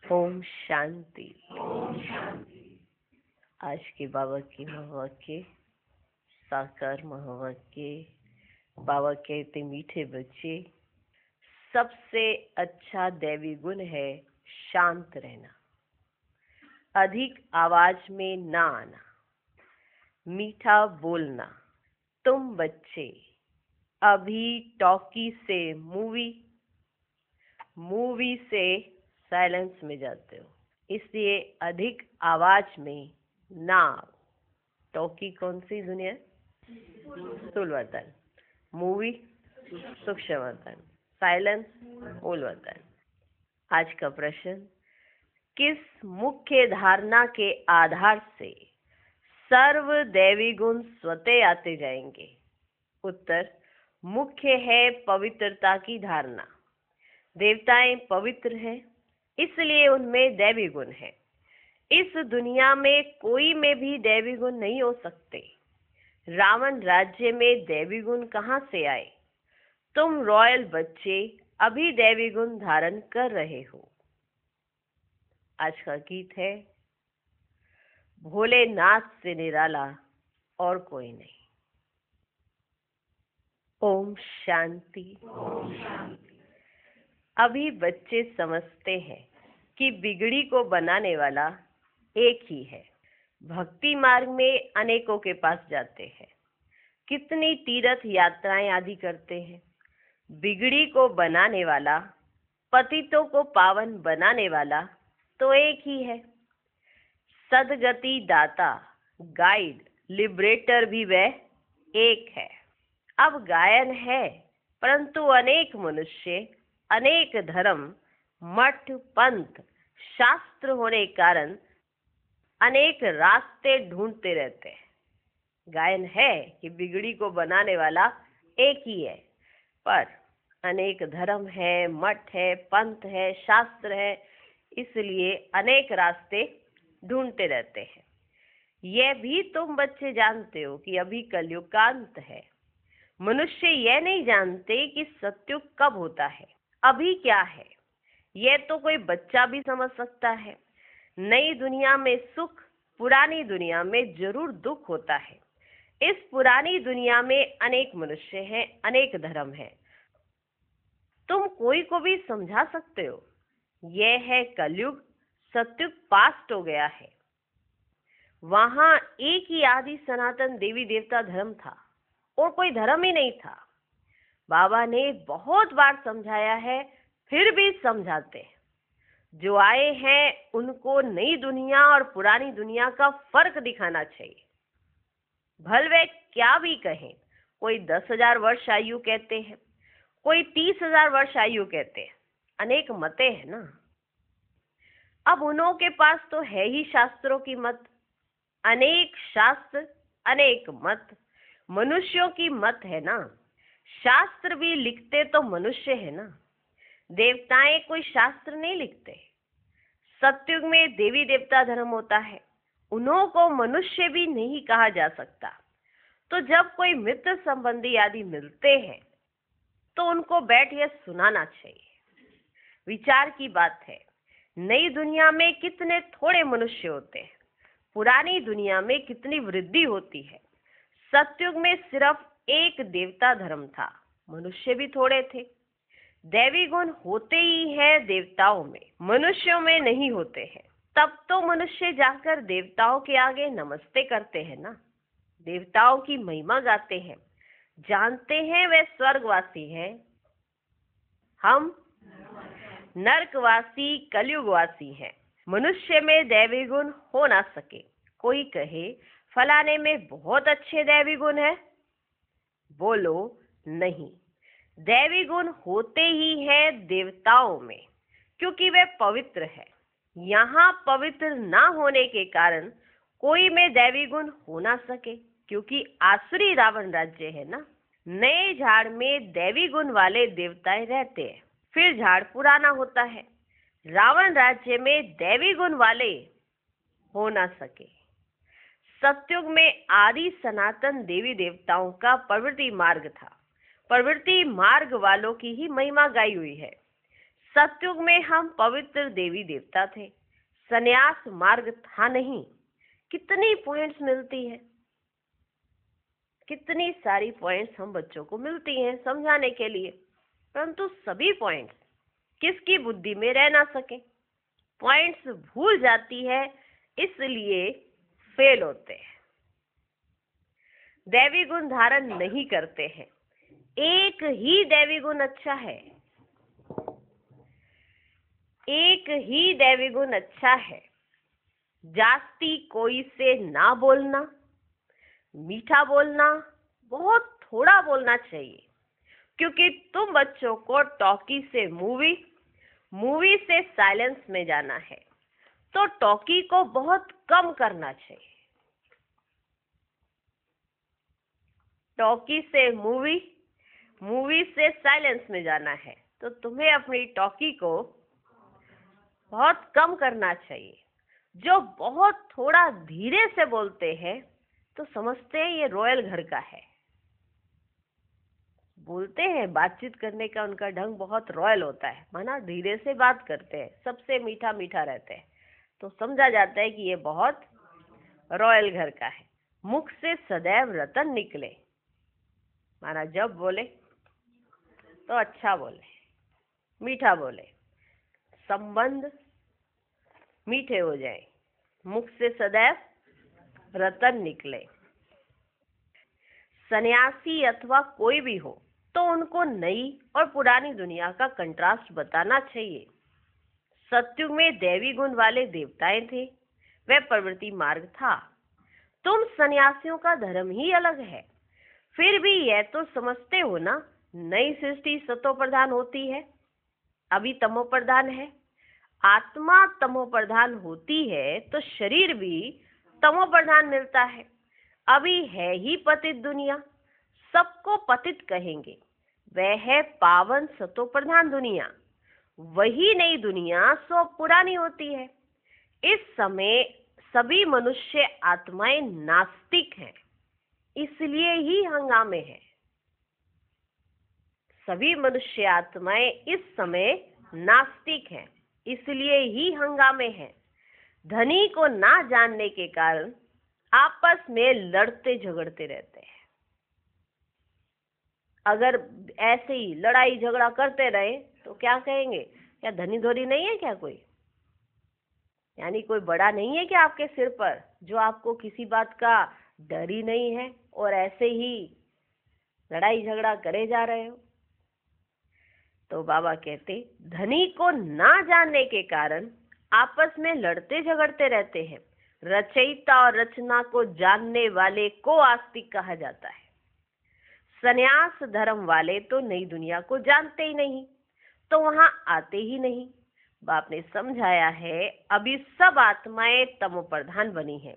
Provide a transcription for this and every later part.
ओम शांति। आज के बाबा के महावाक्य, साकार महावाक्य। बाबा कहते मीठे बच्चे, सबसे अच्छा दैवी गुण है शांत रहना, अधिक आवाज में ना आना, मीठा बोलना। तुम बच्चे अभी टॉकी से मूवी से साइलेंस में जाते हो, इसलिए अधिक आवाज में ना आओ। टॉकी कौन सी दुनिया? स्थूल वतन। मूवी सूक्ष्म वतन। साइलेंस मूल वतन। आज का प्रश्न, किस मुख्य धारणा के आधार से सर्व दैवी गुण स्वतः आते जाएंगे? उत्तर, मुख्य है पवित्रता की धारणा। देवताएं पवित्र हैं, इसलिए उनमें दैवी गुण है। इस दुनिया में कोई में भी दैवी गुण नहीं हो सकते। रावण राज्य में दैवी गुण कहाँ से आए? तुम रॉयल बच्चे अभी दैवी गुण धारण कर रहे हो। आज का गीत है, भोलेनाथ से निराला और कोई नहीं। ओम शांति। अभी बच्चे समझते हैं कि बिगड़ी को बनाने वाला एक ही है। भक्ति मार्ग में अनेकों के पास जाते हैं, कितनी तीर्थ यात्राएं आदि करते हैं। बिगड़ी को बनाने वाला, पतितों को पावन बनाने वाला तो एक ही है। सदगति दाता, गाइड, लिबरेटर भी वह एक है। अब गायन है, परंतु अनेक मनुष्य, अनेक धर्म, मठ, पंथ, शास्त्र होने के कारण अनेक रास्ते ढूंढते रहते हैं। गायन है कि बिगड़ी को बनाने वाला एक ही है, पर अनेक धर्म है, मठ है, पंथ है, शास्त्र है, इसलिए अनेक रास्ते ढूंढते रहते हैं। यह भी तुम बच्चे जानते हो कि अभी कलयुग का अंत है। मनुष्य यह नहीं जानते कि सत्युग कब होता है, अभी क्या है। यह तो कोई बच्चा भी समझ सकता है। नई दुनिया में सुख, पुरानी दुनिया में जरूर दुख होता है। इस पुरानी दुनिया में अनेक मनुष्य हैं, अनेक धर्म हैं। तुम कोई को भी समझा सकते हो। यह है कलयुग, सत्युग पास्ट हो गया है। वहां एक ही आदि सनातन देवी देवता धर्म था और कोई धर्म ही नहीं था। बाबा ने बहुत बार समझाया है, फिर भी समझाते हैं। जो आए हैं उनको नई दुनिया और पुरानी दुनिया का फर्क दिखाना चाहिए। भले वे क्या भी कहें, कोई 10,000 वर्ष आयु कहते हैं, कोई 30,000 वर्ष आयु कहते हैं, अनेक मतें हैं ना। अब उन्हों के पास तो है ही शास्त्रों की मत। अनेक शास्त्र, अनेक मत, मनुष्यों की मत है ना। शास्त्र भी लिखते तो मनुष्य है ना। देवताएं कोई शास्त्र नहीं लिखते। सतयुग में देवी देवता धर्म होता है, उन्हों को मनुष्य भी नहीं कहा जा सकता। तो जब कोई मित्र संबंधी आदि मिलते हैं तो उनको बैठ यह सुनाना चाहिए। विचार की बात है, नई दुनिया में कितने थोड़े मनुष्य होते हैं, पुरानी दुनिया में कितनी वृद्धि होती है। सतयुग में सिर्फ एक देवता धर्म था, मनुष्य भी थोड़े थे। दैवी गुण होते ही है देवताओं में, मनुष्यों में नहीं होते हैं। तब तो मनुष्य जाकर देवताओं के आगे नमस्ते करते हैं ना, देवताओं की महिमा गाते हैं, जानते हैं वे स्वर्गवासी हैं, हम नरकवासी, कलयुगवासी हैं। मनुष्य में दैवी गुण हो ना सके। कोई कहे फलाने में बहुत अच्छे दैवी गुण है, बोलो नहीं। दैवी गुण होते ही है देवताओं में, क्योंकि वे पवित्र है। यहाँ पवित्र ना होने के कारण कोई में दैवी गुण हो ना सके, क्योंकि आसुरी रावण राज्य है ना। नए झाड़ में दैवी गुण वाले देवताएं रहते हैं, फिर झाड़ पुराना होता है। रावण राज्य में दैवी गुण वाले हो ना सके। सतयुग में आदि सनातन देवी देवताओं का प्रवृत्ति मार्ग था। प्रवृत्ति मार्ग वालों की ही महिमा गाई हुई है। सतयुग में हम पवित्र देवी देवता थे, संन्यास मार्ग था नहीं। कितनी पॉइंट्स मिलती है, कितनी सारी पॉइंट्स हम बच्चों को मिलती हैं समझाने के लिए, परंतु सभी पॉइंट्स किसकी बुद्धि में रह ना सके, पॉइंट्स भूल जाती है, इसलिए फेल होते हैं, दैवी गुण धारण नहीं करते हैं। एक ही दैवी गुण अच्छा है, एक ही दैवी गुण अच्छा है। जास्ती कोई से ना बोलना, मीठा बोलना, बहुत थोड़ा बोलना चाहिए, क्योंकि तुम बच्चों को टॉकी से मूवी, मूवी से साइलेंस में जाना है, तो टॉकी को बहुत कम करना चाहिए। टॉकी से मूवी, मूवी से साइलेंस में जाना है, तो तुम्हें अपनी टॉकी को बहुत कम करना चाहिए। जो बहुत थोड़ा धीरे से बोलते हैं तो समझते हैं ये रॉयल घर का है, बोलते हैं, बातचीत करने का उनका ढंग बहुत रॉयल होता है, माना धीरे से बात करते हैं, सबसे मीठा मीठा रहते हैं, तो समझा जाता है कि ये बहुत रॉयल घर का है। मुख से सदैव रतन निकले, माना जब बोले तो अच्छा बोले, मीठा बोले, संबंध मीठे हो जाए, मुख से सदैव रतन निकले। सन्यासी अथवा कोई भी हो तो उनको नई और पुरानी दुनिया का कंट्रास्ट बताना चाहिए। सतयुग में दैवी गुण वाले देवताएं थे, वह प्रवृत्ति मार्ग था। तुम सन्यासियों का धर्म ही अलग है, फिर भी यह तो समझते हो ना, नई सृष्टि सतो प्रधान होती है, अभी तमो प्रधान है। आत्मा तमो प्रधान होती है तो शरीर भी तमो प्रधान मिलता है। अभी है ही पतित दुनिया, सबको पतित कहेंगे, वह है पावन सतो प्रधान दुनिया। वही नई दुनिया सो पुरानी होती है। इस समय सभी मनुष्य आत्माएं नास्तिक हैं, इसलिए ही हंगामे हैं। सभी मनुष्य आत्माएं इस समय नास्तिक हैं, इसलिए ही हंगामे हैं। धनी को ना जानने के कारण आपस में लड़ते झगड़ते रहते हैं। अगर ऐसे ही लड़ाई झगड़ा करते रहे तो क्या कहेंगे, क्या धनी धोरी नहीं है क्या कोई, यानी कोई बड़ा नहीं है क्या आपके सिर पर जो आपको किसी बात का डर ही नहीं है और ऐसे ही लड़ाई झगड़ा करे जा रहे हो। तो बाबा कहते, धनी को ना जानने के कारण आपस में लड़ते झगड़ते रहते हैं। रचयिता और रचना को जानने वाले को आस्तिक कहा जाता है। सन्यास धर्म वाले तो नई दुनिया को जानते ही नहीं, तो वहां आते ही नहीं। बाप ने समझाया है, अभी सब आत्माएं तमो प्रधान बनी हैं,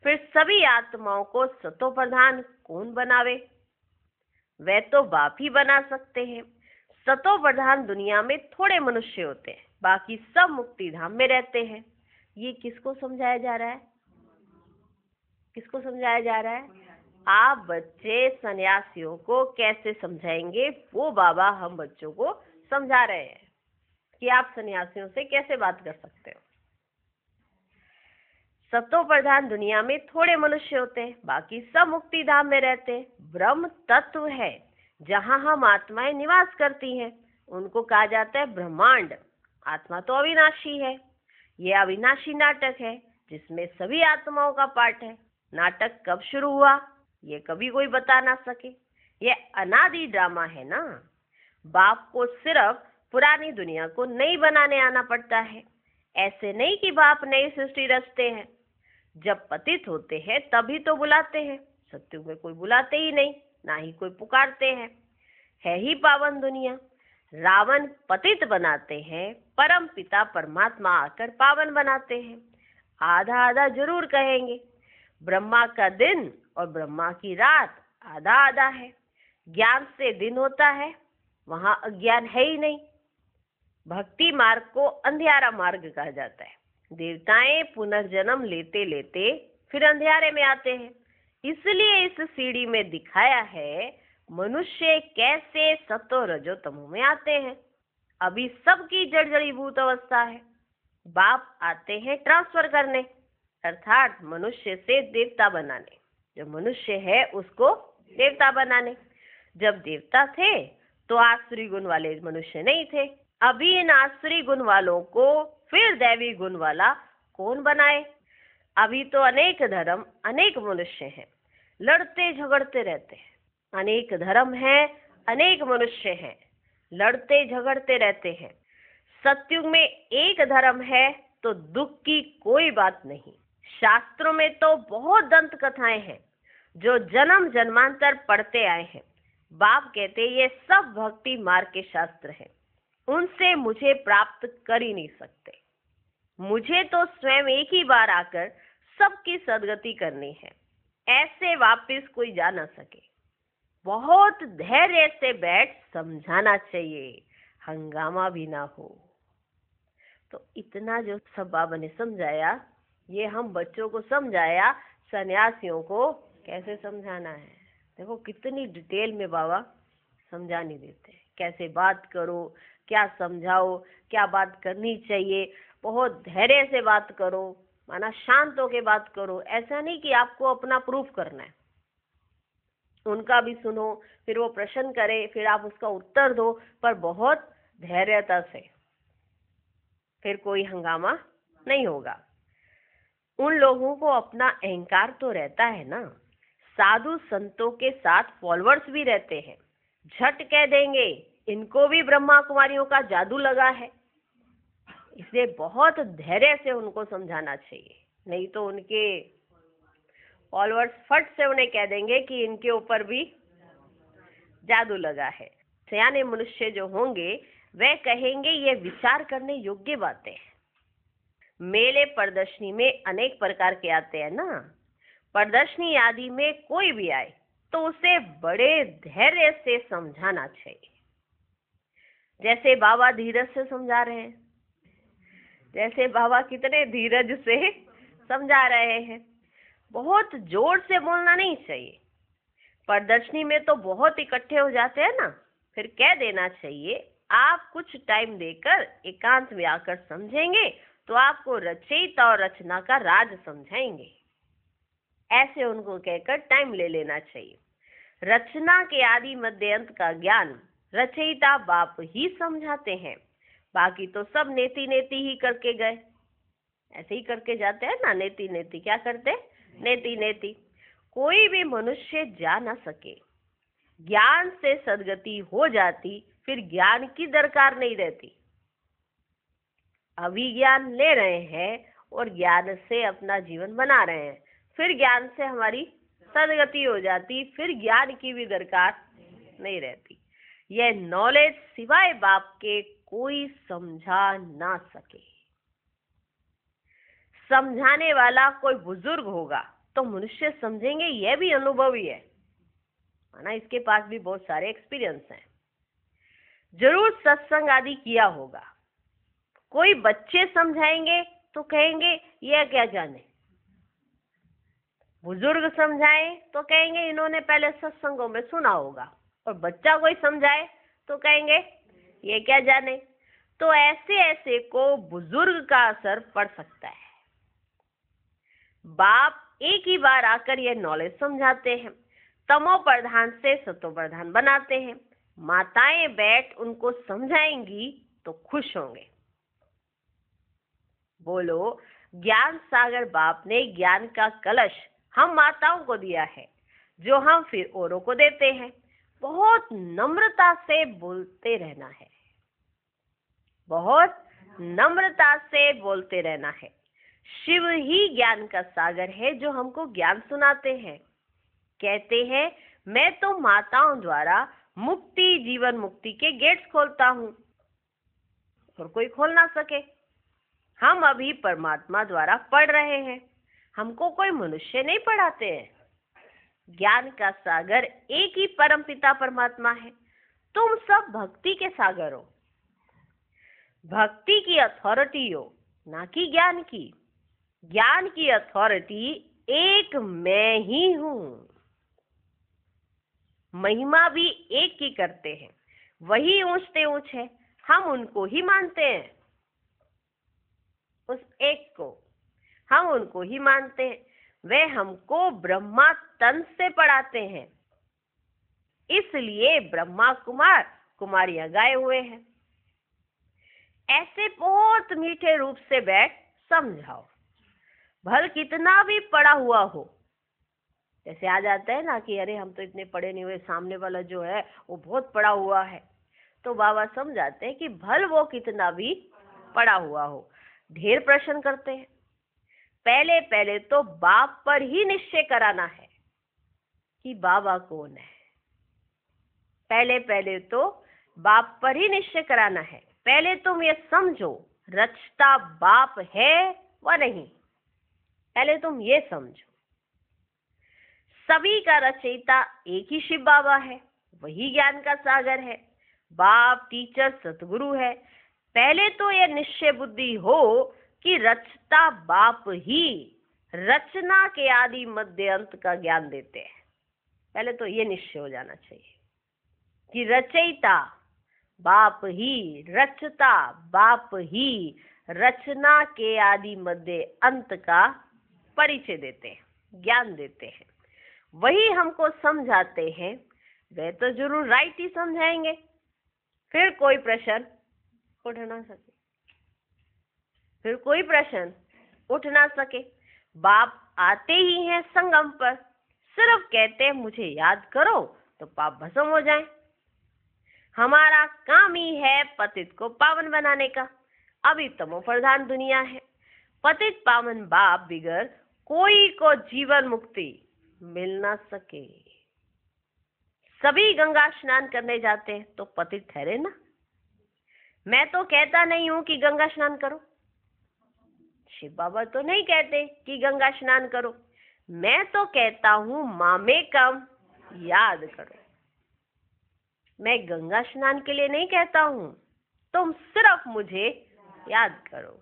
फिर सभी आत्माओं को सतो प्रधान कौन बनावे, वह तो बाप ही बना सकते हैं। सतो प्रधान दुनिया में थोड़े मनुष्य होते हैं, बाकी सब मुक्ति धाम में रहते हैं। ये किसको समझाया जा रहा है, किसको समझाया जा रहा है? आप बच्चे सन्यासियों को कैसे समझाएंगे, वो बाबा हम बच्चों को समझा रहे हैं कि आप सन्यासियों से कैसे बात कर सकते हो। सतो प्रधान दुनिया में थोड़े मनुष्य होते हैं, बाकी सब मुक्ति धाम में रहते हैं। ब्रह्म तत्व है जहां हम आत्माएं निवास करती हैं, उनको कहा जाता है ब्रह्मांड। आत्मा तो अविनाशी है, यह अविनाशी नाटक है जिसमें सभी आत्माओं का पाठ है। नाटक कब शुरू हुआ ये कभी कोई बता ना सके, यह अनादि ड्रामा है ना। बाप को सिर्फ पुरानी दुनिया को नई बनाने आना पड़ता है, ऐसे नहीं कि बाप नई सृष्टि रचते हैं। जब पतित होते हैं तभी तो बुलाते हैं, सत्युग में कोई बुलाते ही नहीं, ना ही कोई पुकारते हैं। है ही पावन दुनिया। रावण पतित बनाते हैं, परम पिता परमात्मा आकर पावन बनाते हैं। आधा आधा जरूर कहेंगे, ब्रह्मा का दिन और ब्रह्मा की रात आधा आधा है। ज्ञान से दिन होता है, वहां अज्ञान है ही नहीं। भक्ति मार्ग को अंधियारा मार्ग कहा जाता है। देवताएं पुनर्जन्म लेते लेते फिर अंधियारे में आते हैं, इसलिए इस सीढ़ी में दिखाया है मनुष्य कैसे सतो रजो तमो में आते हैं। अभी सबकी जर्जरीभूत अवस्था है। बाप आते हैं ट्रांसफर करने, अर्थात मनुष्य से देवता बनाने। जो मनुष्य है उसको देवता बनाने। जब देवता थे तो आसुरी गुण वाले मनुष्य नहीं थे। अभी इन आसुरी गुण वालों को फिर दैवी गुण वाला कौन बनाए? अभी तो अनेक धर्म, अनेक मनुष्य हैं, लड़ते झगड़ते रहते हैं। अनेक धर्म है, अनेक मनुष्य हैं, लड़ते झगड़ते रहते हैं। सतयुग में एक धर्म है तो दुख की कोई बात नहीं। शास्त्रों में तो बहुत दंत कथाएं हैं जो जन्म जन्मांतर पढ़ते आए हैं। बाप कहते ये सब भक्ति मार्ग के शास्त्र हैं, उनसे मुझे प्राप्त कर ही नहीं सकते। मुझे तो स्वयं एक ही बार आकर सबकी सदगति करनी है, ऐसे वापस कोई जा ना सके। बहुत धैर्य से बैठ समझाना चाहिए, हंगामा भी ना हो। तो इतना जो सब बाबा ने समझाया, ये हम बच्चों को समझाया, सन्यासियों को कैसे समझाना है। देखो कितनी डिटेल में बाबा समझा नहीं देते, कैसे बात करो, क्या समझाओ, क्या बात करनी चाहिए। बहुत धैर्य से बात करो, माना शांत होके बात करो। ऐसा नहीं कि आपको अपना प्रूफ करना है। उनका भी सुनो, फिर वो प्रश्न करे, फिर आप उसका उत्तर दो, पर बहुत धैर्यता से, फिर कोई हंगामा नहीं होगा। उन लोगों को अपना अहंकार तो रहता है ना। साधु संतों के साथ फॉलोअर्स भी रहते हैं, झट कह देंगे इनको भी ब्रह्मा कुमारियों का जादू लगा है। इसलिए बहुत धैर्य से उनको समझाना चाहिए, नहीं तो उनके फॉलोअर्स फट से उन्हें कह देंगे कि इनके ऊपर भी जादू लगा है। सयाने मनुष्य जो होंगे वे कहेंगे ये विचार करने योग्य बातें हैं। मेले प्रदर्शनी में अनेक प्रकार के आते हैं ना। प्रदर्शनी आदि में कोई भी आए तो उसे बड़े धैर्य से समझाना चाहिए। जैसे बाबा धीरज से समझा रहे हैं, जैसे बाबा कितने धीरज से समझा रहे हैं। बहुत जोर से बोलना नहीं चाहिए। प्रदर्शनी में तो बहुत इकट्ठे हो जाते हैं ना, फिर कह देना चाहिए आप कुछ टाइम देकर एकांत में आकर समझेंगे तो आपको रचयिता और रचना का राज समझाएंगे। ऐसे उनको कहकर टाइम ले लेना चाहिए। रचना के आदि मध्य अंत का ज्ञान रचयिता बाप ही समझाते हैं, बाकी तो सब नेति नेति ही करके गए। ऐसे ही करके जाते हैं ना, नेति नेति। क्या करते? नेति नेति। कोई भी मनुष्य जा ना सके। ज्ञान से सदगति हो जाती, फिर ज्ञान की दरकार नहीं रहती। अभी ज्ञान ले रहे हैं और ज्ञान से अपना जीवन बना रहे हैं, फिर ज्ञान से हमारी सदगति हो जाती, फिर ज्ञान की भी दरकार नहीं रहती। यह नॉलेज सिवाय बाप के कोई समझा ना सके। समझाने वाला कोई बुजुर्ग होगा तो मनुष्य समझेंगे, यह भी अनुभवी है ना, इसके पास भी बहुत सारे एक्सपीरियंस हैं, जरूर सत्संग आदि किया होगा। कोई बच्चे समझाएंगे तो कहेंगे यह क्या जाने। बुजुर्ग समझाए तो कहेंगे इन्होंने पहले सत्संगों में सुना होगा, और बच्चा कोई समझाए तो कहेंगे ये क्या जाने। तो ऐसे ऐसे को बुजुर्ग का असर पड़ सकता है। बाप एक ही बार आकर यह नॉलेज समझाते हैं, तमो प्रधान से सतो प्रधान बनाते हैं। माताएं बैठ उनको समझाएंगी तो खुश होंगे। बोलो, ज्ञान सागर बाप ने ज्ञान का कलश हम माताओं को दिया है, जो हम फिर औरों को देते हैं। बहुत नम्रता से बोलते रहना है, बहुत नम्रता से बोलते रहना है। शिव ही ज्ञान का सागर है जो हमको ज्ञान सुनाते हैं। कहते हैं मैं तो माताओं द्वारा मुक्ति, जीवन मुक्ति के गेट्स खोलता हूँ, और कोई खोल ना सके। हम अभी परमात्मा द्वारा पढ़ रहे हैं, हमको कोई मनुष्य नहीं पढ़ाते हैं। ज्ञान का सागर एक ही परमपिता परमात्मा है। तुम सब भक्ति के सागर हो, भक्ति की अथॉरिटी हो, ना कि ज्ञान की। ज्ञान की अथॉरिटी एक मैं ही हूँ। महिमा भी एक ही करते हैं, वही ऊंचते ऊंच है। हम उनको ही मानते हैं, उस एक को हम उनको ही मानते हैं। वे हमको ब्रह्मा तंत्र से पढ़ाते हैं, इसलिए ब्रह्मा कुमार कुमारियां गाए हुए हैं। ऐसे बहुत मीठे रूप से बैठ समझाओ, भल कितना भी पढ़ा हुआ हो। जैसे आ जाता है ना कि अरे हम तो इतने पढ़े नहीं हुए, सामने वाला जो है वो बहुत पढ़ा हुआ है, तो बाबा समझाते हैं कि भल वो कितना भी पढ़ा हुआ हो। ढेर प्रश्न करते हैं। पहले पहले तो बाप पर ही निश्चय कराना है कि बाबा कौन है। पहले पहले तो बाप पर ही निश्चय कराना है। पहले तुम ये समझो रचता बाप है व नहीं, पहले तुम ये समझो। सभी का रचयिता एक ही शिव बाबा है, वही ज्ञान का सागर है, बाप टीचर सतगुरु है। पहले तो यह निश्चय बुद्धि हो कि रचता बाप ही रचना के आदि मध्य अंत का ज्ञान देते हैं। पहले तो ये निश्चय हो जाना चाहिए कि रचयिता बाप ही, रचता बाप ही, रचना के आदि मध्य अंत का परिचय देते हैं, ज्ञान देते हैं, वही हमको समझाते हैं। वे तो जरूर राइट ही समझाएंगे, फिर कोई प्रश्न उठ ना सके, फिर कोई प्रश्न उठ ना सके। बाप आते ही हैं संगम पर, सिर्फ कहते हैं मुझे याद करो तो पाप भस्म हो जाए। हमारा काम ही है पतित को पावन बनाने का। अभी तमो प्रधान दुनिया है, पतित पावन बाप बिगर कोई को जीवन मुक्ति मिल ना सके। सभी गंगा स्नान करने जाते हैं तो पतित ठहरे ना। मैं तो कहता नहीं हूं कि गंगा स्नान करो, शिव बाबा तो नहीं कहते कि गंगा स्नान करो। मैं तो कहता हूं मामे कम याद करो। मैं गंगा स्नान के लिए नहीं कहता हूं, तुम सिर्फ मुझे याद करो।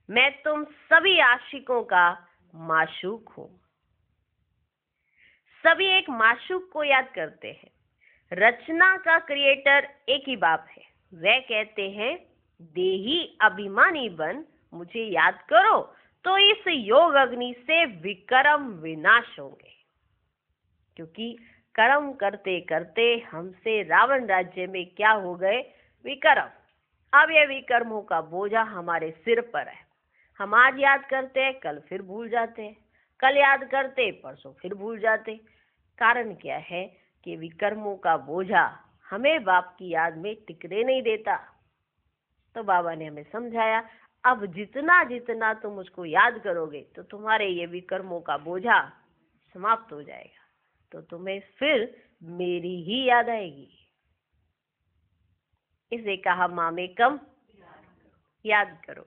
मैं तुम सभी आशिकों का माशूक हूं। सभी एक माशूक को याद करते हैं। रचना का क्रिएटर एक ही बाप है। वह कहते हैं देही अभिमानी बन मुझे याद करो तो इस योग अग्नि से विकर्म विनाश होंगे। क्योंकि कर्म करते करते हमसे रावण राज्य में क्या हो गए, विकर्म। अब ये विकर्मों का बोझा हमारे सिर पर है। हम आज याद करते हैं, कल फिर भूल जाते हैं, कल याद करते परसों फिर भूल जाते। कारण क्या है कि विकर्मों का बोझा हमें बाप की याद में टिकने नहीं देता। तो बाबा ने हमें समझाया अब जितना जितना तुम उसको याद करोगे तो तुम्हारे ये विकर्मों का बोझा समाप्त हो जाएगा, तो तुम्हें फिर मेरी ही याद आएगी। इसे कहा मामे कम याद करो।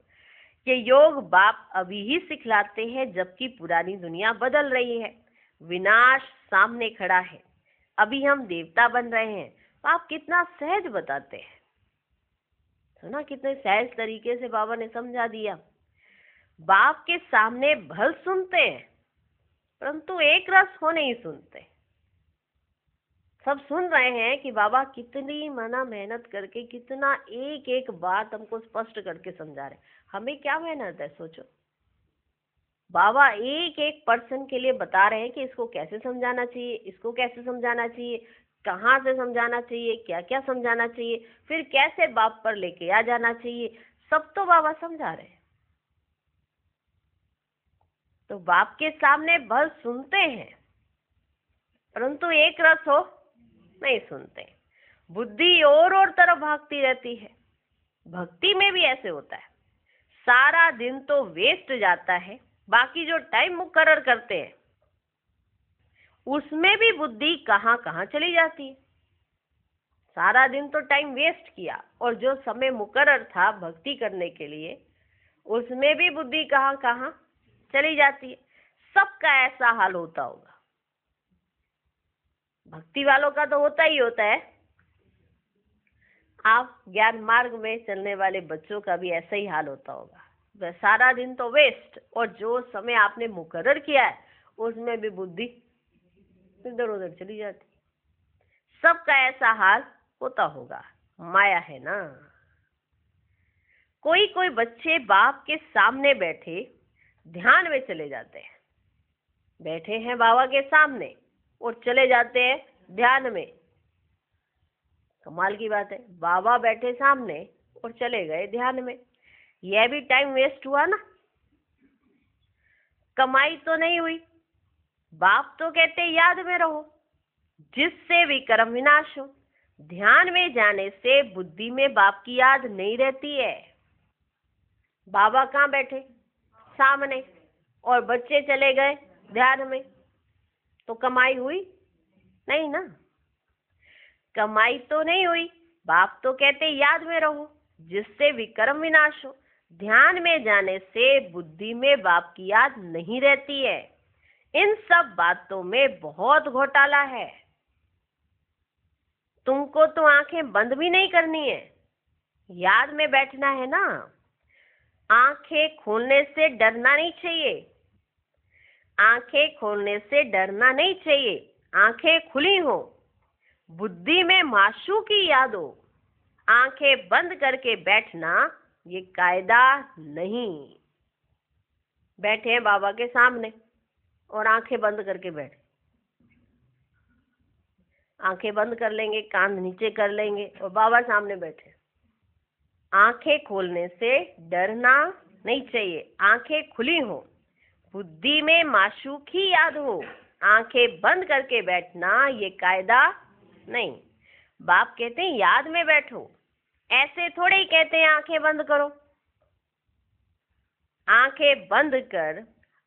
ये योग बाप अभी ही सिखलाते हैं जबकि पुरानी दुनिया बदल रही है। विनाश सामने खड़ा है। अभी हम देवता बन रहे हैं तो आप कितना सहज बताते हैं, सुना कितने सहज तरीके से बाबा ने समझा दिया। बाप के सामने भल सुनते हैं परंतु एक रस हो नहीं सुनते। सब सुन रहे हैं कि बाबा कितनी मना मेहनत करके कितना एक एक बात हमको स्पष्ट करके समझा रहे। हमें क्या मेहनत है सोचो। बाबा एक एक पर्सन के लिए बता रहे हैं कि इसको कैसे समझाना चाहिए, इसको कैसे समझाना चाहिए, कहाँ से समझाना चाहिए, क्या क्या समझाना चाहिए, फिर कैसे बाप पर लेके आ जाना चाहिए, सब तो बाबा समझा रहे हैं। तो बाप के सामने भल सुनते हैं परंतु एक रस हो नहीं सुनते। बुद्धि और तरफ भागती रहती है। भक्ति में भी ऐसे होता है, सारा दिन तो वेस्ट जाता है, बाकी जो टाइम मुकर्रर करते हैं उसमें भी बुद्धि कहाँ कहाँ चली जाती है। सारा दिन तो टाइम वेस्ट किया और जो समय मुकर्रर था भक्ति करने के लिए उसमें भी बुद्धि कहाँ कहाँ चली जाती है। सबका ऐसा हाल होता होगा, भक्ति वालों का तो होता ही होता है। आप ज्ञान मार्ग में चलने वाले बच्चों का भी ऐसा ही हाल होता होगा। सारा दिन तो वेस्ट और जो समय आपने मुकर्रर किया है उसमें भी बुद्धि इधर उधर चली जाती। सबका ऐसा हाल होता होगा, माया है ना। कोई कोई बच्चे बाप के सामने बैठे ध्यान में चले जाते हैं। बैठे हैं बाबा के सामने और चले जाते हैं ध्यान में। कमाल की बात है, बाबा बैठे सामने और चले गए ध्यान में। यह भी टाइम वेस्ट हुआ ना, कमाई तो नहीं हुई। बाप तो कहते याद में रहो जिससे विक्रम विनाश हो। ध्यान में जाने से बुद्धि में बाप की याद नहीं रहती है। बाबा कहाँ बैठे? सामने, और बच्चे चले गए ध्यान में, तो कमाई हुई नहीं ना, कमाई तो नहीं हुई। बाप तो कहते याद में रहो जिससे विक्रम विनाश हो। ध्यान में जाने से बुद्धि में बाप की याद नहीं रहती है। इन सब बातों में बहुत घोटाला है। तुमको तो आंखें बंद भी नहीं करनी है, याद में बैठना है ना। आंखें खोलने से डरना नहीं चाहिए, आंखें खोलने से डरना नहीं चाहिए। आंखें खुली हो, बुद्धि में माशू की याद हो। आंखें बंद करके बैठना ये कायदा नहीं। बैठे हैं बाबा के सामने और आंखें बंद करके बैठे, आंखें बंद कर लेंगे, कान नीचे कर लेंगे और बाबा सामने बैठे। आंखें खोलने से डरना नहीं चाहिए। आंखें खुली हो, बुद्धि में माशूक ही याद हो। आंखें बंद करके बैठना ये कायदा नहीं। बाप कहते हैं याद में बैठो, ऐसे थोड़े ही कहते हैं आंखें बंद करो। आंखें बंद कर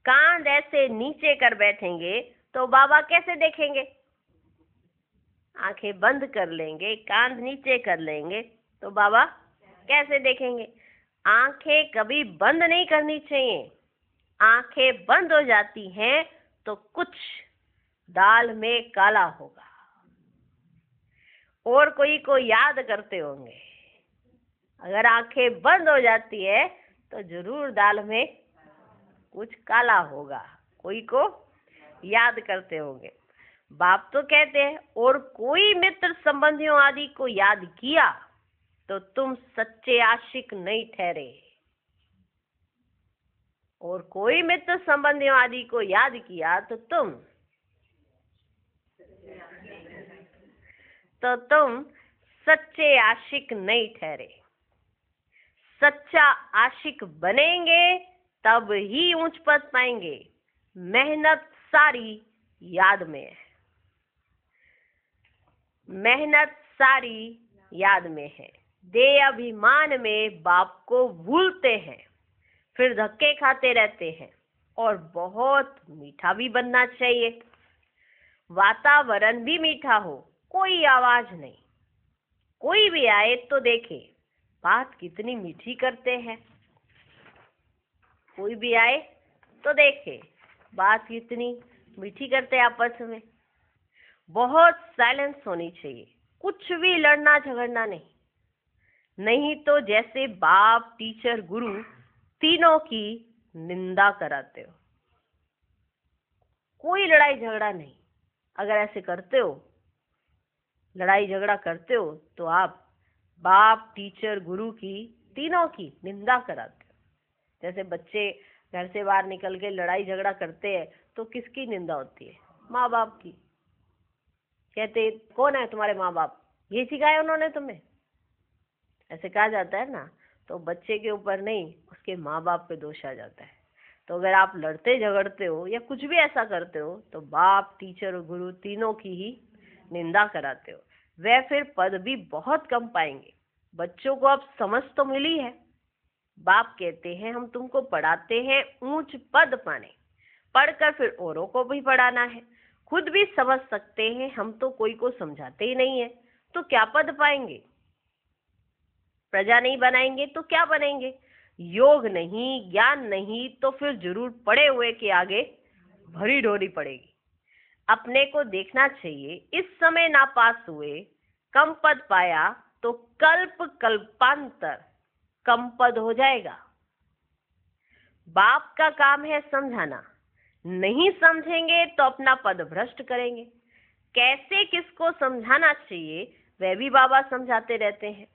कान ऐसे नीचे कर बैठेंगे तो बाबा कैसे देखेंगे? आंखें बंद कर लेंगे, कान नीचे कर लेंगे तो बाबा कैसे देखेंगे? आंखें कभी बंद नहीं करनी चाहिए। आंखें बंद हो जाती हैं तो कुछ दाल में काला होगा। और कोई को याद करते होंगे, अगर आंखें बंद हो जाती है तो जरूर दाल में कुछ काला होगा। कोई को याद करते होंगे। बाप तो कहते हैं और कोई मित्र संबंधियों आदि को याद किया तो तुम सच्चे आशिक नहीं ठहरे। और कोई मित्र संबंधियों आदि को याद किया तो तुम सच्चे आशिक नहीं ठहरे। सच्चा आशिक बनेंगे तब ही ऊंच पद पाएंगे। मेहनत सारी याद में है, मेहनत सारी याद में है। देह अभिमान में बाप को भूलते हैं, फिर धक्के खाते रहते हैं। और बहुत मीठा भी बनना चाहिए, वातावरण भी मीठा हो, कोई आवाज नहीं। कोई भी आए तो देखे बात कितनी मीठी करते हैं। कोई भी आए तो देखे बात कितनी मीठी करते हैं आपस में। बहुत साइलेंस होनी चाहिए, कुछ भी लड़ना झगड़ना नहीं। नहीं तो जैसे बाप टीचर गुरु तीनों की निंदा कराते हो। कोई लड़ाई झगड़ा नहीं। अगर ऐसे करते हो, लड़ाई झगड़ा करते हो, तो आप बाप टीचर गुरु की तीनों की निंदा कराते हो। जैसे बच्चे घर से बाहर निकल के लड़ाई झगड़ा करते हैं तो किसकी निंदा होती है? माँ बाप की। कहते कौन है तुम्हारे माँ बाप, ये सिखाया उन्होंने तुम्हें, ऐसे कहा जाता है ना। तो बच्चे के ऊपर नहीं, उसके माँ बाप पे दोष आ जाता है। तो अगर आप लड़ते झगड़ते हो या कुछ भी ऐसा करते हो तो बाप टीचर और गुरु तीनों की ही निंदा कराते हो। वह फिर पद भी बहुत कम पाएंगे। बच्चों को अब समझ तो मिली है। बाप कहते हैं हम तुमको पढ़ाते हैं ऊंच पद पाने, पढ़कर फिर औरों को भी पढ़ाना है। खुद भी समझ सकते हैं, हम तो कोई को समझाते ही नहीं है, तो क्या पद पाएंगे? प्रजा नहीं बनाएंगे तो क्या बनेंगे? योग नहीं, ज्ञान नहीं, तो फिर जरूर पड़े हुए के आगे भरी ढोरी पड़ेगी। अपने को देखना चाहिए। इस समय ना पास हुए, कम पद पाया तो कल्प कल्पांतर कम पद हो जाएगा। बाप का काम है समझाना, नहीं समझेंगे तो अपना पद भ्रष्ट करेंगे। कैसे किसको समझाना चाहिए वह भी बाबा समझाते रहते हैं।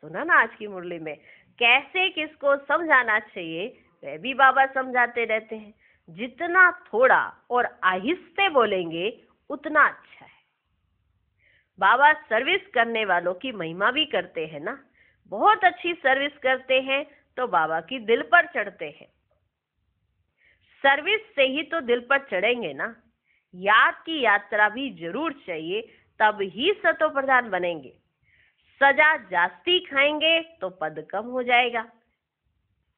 सुना ना आज की मुरली में, कैसे किसको समझाना चाहिए वह भी बाबा समझाते रहते हैं। जितना थोड़ा और आहिस्ते बोलेंगे उतना अच्छा है। बाबा सर्विस करने वालों की महिमा भी करते हैं ना। बहुत अच्छी सर्विस करते हैं तो बाबा की दिल पर चढ़ते हैं। सर्विस से ही तो दिल पर चढ़ेंगे ना। याद की यात्रा भी जरूर चाहिए, तब ही सतो प्रधान बनेंगे। सजा जास्ती खाएंगे तो पद कम हो जाएगा।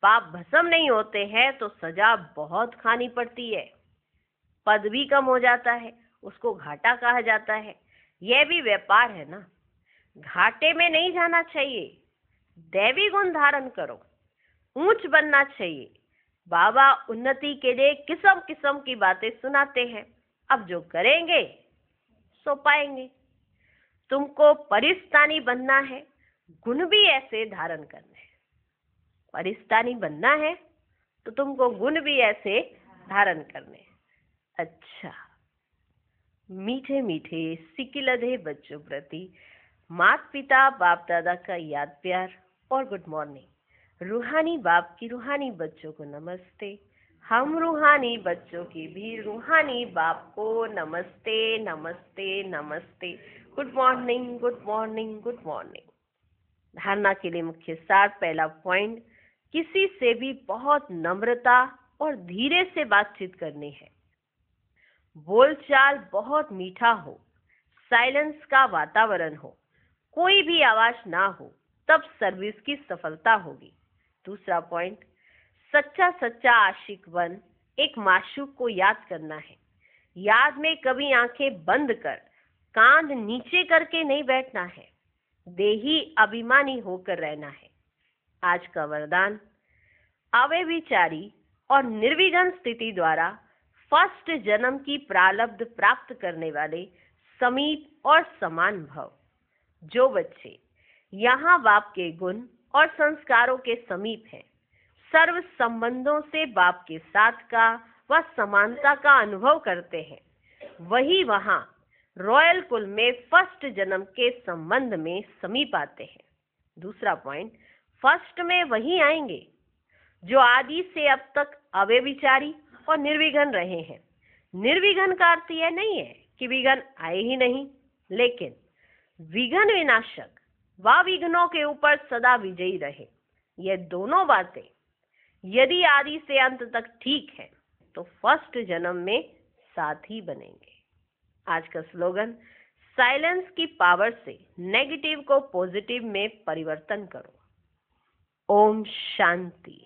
पाप भस्म नहीं होते हैं तो सजा बहुत खानी पड़ती है, पद भी कम हो जाता है, उसको घाटा कहा जाता है। यह भी व्यापार है ना। घाटे में नहीं जाना चाहिए, दैवी गुण धारण करो, ऊंच बनना चाहिए। बाबा उन्नति के लिए किस्म किस्म की बातें सुनाते हैं। अब जो करेंगे सो पाएंगे। तुमको परिस्तानी बनना है, गुण भी ऐसे धारण करने हैं। परिस्तानी बनना है तो तुमको गुण भी ऐसे धारण करने हैं। अच्छा, मीठे मीठे सिकिलधे बच्चों प्रति माता पिता बाप दादा का याद प्यार और गुड मॉर्निंग। रूहानी बाप की रूहानी बच्चों को नमस्ते। हम रूहानी बच्चों की भी रूहानी बाप को नमस्ते नमस्ते नमस्ते। Good morning good morning good morning. धारणा के लिए मुख्य सार। पहला पॉइंट, किसी से भी बहुत नम्रता और धीरे से बातचीत करनी है। बोलचाल बहुत मीठा हो, साइलेंस का वातावरण हो, कोई भी आवाज ना हो, तब सर्विस की सफलता होगी। दूसरा पॉइंट, सच्चा सच्चा आशिक बन एक माशूक को याद करना है। याद में कभी आंखें बंद कर कांध नीचे करके नहीं बैठना है, देही अभिमानी होकर रहना है। आज का वरदान, अव्यभिचारी और निर्विघ्न स्थिति द्वारा फर्स्ट जन्म की प्रारब्ध प्राप्त करने वाले समीप और समान भव। जो बच्चे यहाँ बाप के गुण और संस्कारों के समीप हैं, सर्व संबंधों से बाप के साथ का व समानता का अनुभव करते हैं, वही वहाँ रॉयल कुल में फर्स्ट जन्म के संबंध में समीप आते हैं। दूसरा पॉइंट, फर्स्ट में वही आएंगे जो आदि से अब तक अव्यभिचारी और निर्विघ्न रहे हैं। निर्विघ्न का अर्थ यह नहीं है कि विघ्न आए ही नहीं, लेकिन विघ्न विनाशक व विघ्नों के ऊपर सदा विजयी रहे। ये दोनों बातें यदि आदि से अंत तक ठीक है तो फर्स्ट जन्म में साथ ही बनेंगे। आज का स्लोगन, साइलेंस की पावर से नेगेटिव को पॉजिटिव में परिवर्तन करो। ओम शांति।